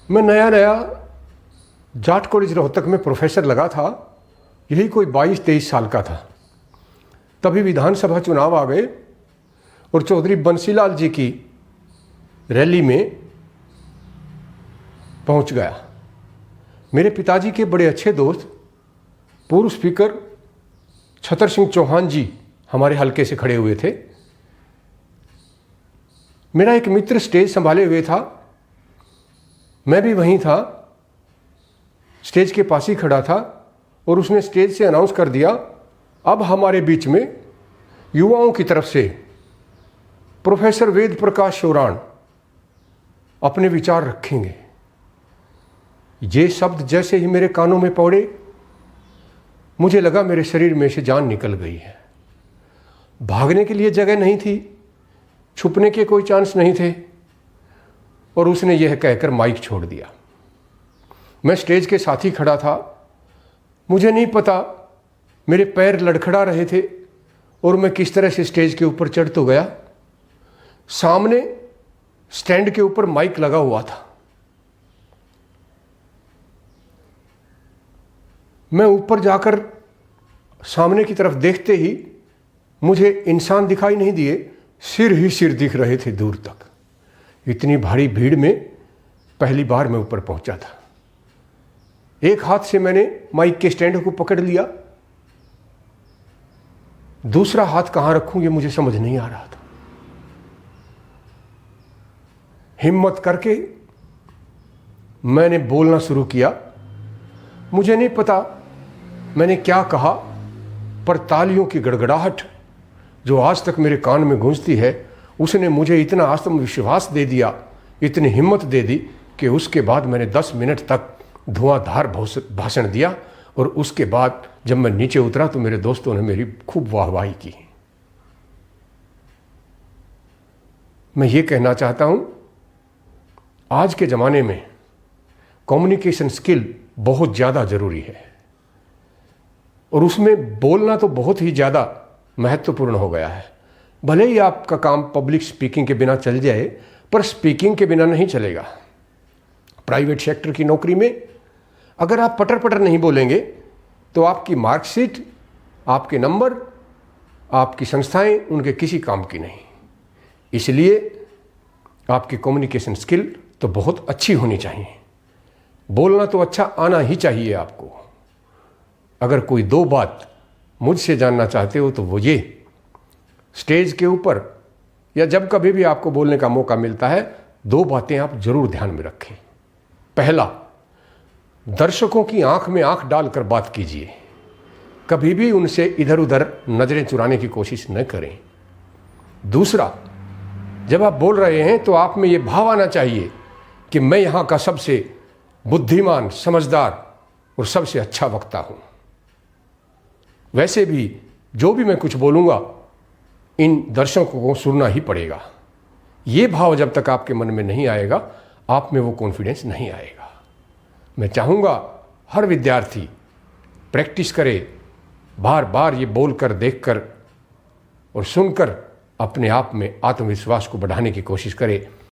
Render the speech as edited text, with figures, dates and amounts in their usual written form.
मैं नया नया जाट कॉलेज रोहतक में प्रोफेसर लगा था, यही कोई 22-23 साल का था। तभी विधानसभा चुनाव आ गए और चौधरी बंसीलाल जी की रैली में पहुंच गया। मेरे पिताजी के बड़े अच्छे दोस्त पूर्व स्पीकर छतर सिंह चौहान जी हमारे हलके से खड़े हुए थे। मेरा एक मित्र स्टेज संभाले हुए था, मैं भी वहीं था, स्टेज के पास ही खड़ा था और उसने स्टेज से अनाउंस कर दिया, अब हमारे बीच में युवाओं की तरफ से प्रोफेसर वेद प्रकाश शोराण अपने विचार रखेंगे। ये शब्द जैसे ही मेरे कानों में पड़े, मुझे लगा मेरे शरीर में से जान निकल गई है। भागने के लिए जगह नहीं थी, छुपने के कोई चांस नहीं थे और उसने यह कहकर माइक छोड़ दिया। मैं स्टेज के साथ ही खड़ा था, मुझे नहीं पता मेरे पैर लड़खड़ा रहे थे और मैं किस तरह से स्टेज के ऊपर चढ़ तो गया। सामने स्टैंड के ऊपर माइक लगा हुआ था। मैं ऊपर जाकर सामने की तरफ देखते ही मुझे इंसान दिखाई नहीं दिए, सिर ही सिर दिख रहे थे दूर तक। इतनी भारी भीड़ में पहली बार मैं ऊपर पहुंचा था। एक हाथ से मैंने माइक के स्टैंड को पकड़ लिया, दूसरा हाथ कहां रखूं ये मुझे समझ नहीं आ रहा था। हिम्मत करके मैंने बोलना शुरू किया। मुझे नहीं पता मैंने क्या कहा, पर तालियों की गड़गड़ाहट जो आज तक मेरे कान में गूंजती है, उसने मुझे इतना आत्मविश्वास दे दिया, इतनी हिम्मत दे दी कि उसके बाद मैंने 10 मिनट तक धुआंधार भाषण दिया। और उसके बाद जब मैं नीचे उतरा तो मेरे दोस्तों ने मेरी खूब वाहवाही की। मैं ये कहना चाहता हूं, आज के ज़माने में कम्युनिकेशन स्किल बहुत ज़्यादा ज़रूरी है और उसमें बोलना तो बहुत ही ज़्यादा महत्वपूर्ण हो गया है। भले ही आपका काम पब्लिक स्पीकिंग के बिना चल जाए, पर स्पीकिंग के बिना नहीं चलेगा। प्राइवेट सेक्टर की नौकरी में अगर आप पटर पटर नहीं बोलेंगे तो आपकी मार्कशीट, आपके नंबर, आपकी संस्थाएं उनके किसी काम की नहीं। इसलिए आपकी कम्युनिकेशन स्किल तो बहुत अच्छी होनी चाहिए। बोलना तो अच्छा आना ही चाहिए आपको। अगर कोई दो बात मुझसे जानना चाहते हो तो वो ये, स्टेज के ऊपर या जब कभी भी आपको बोलने का मौका मिलता है, दो बातें आप जरूर ध्यान में रखें। पहला, दर्शकों की आंख में आंख डालकर बात कीजिए, कभी भी उनसे इधर उधर नजरें चुराने की कोशिश न करें। दूसरा, जब आप बोल रहे हैं तो आप में ये भाव आना चाहिए कि मैं यहाँ का सबसे बुद्धिमान, समझदार और सबसे अच्छा वक्ता हूँ। वैसे भी जो भी मैं कुछ बोलूँगा इन दर्शकों को सुनना ही पड़ेगा। ये भाव जब तक आपके मन में नहीं आएगा, आप में वो कॉन्फिडेंस नहीं आएगा। मैं चाहूँगा हर विद्यार्थी प्रैक्टिस करे, बार बार ये बोलकर, देखकर और सुनकर अपने आप में आत्मविश्वास को बढ़ाने की कोशिश करे।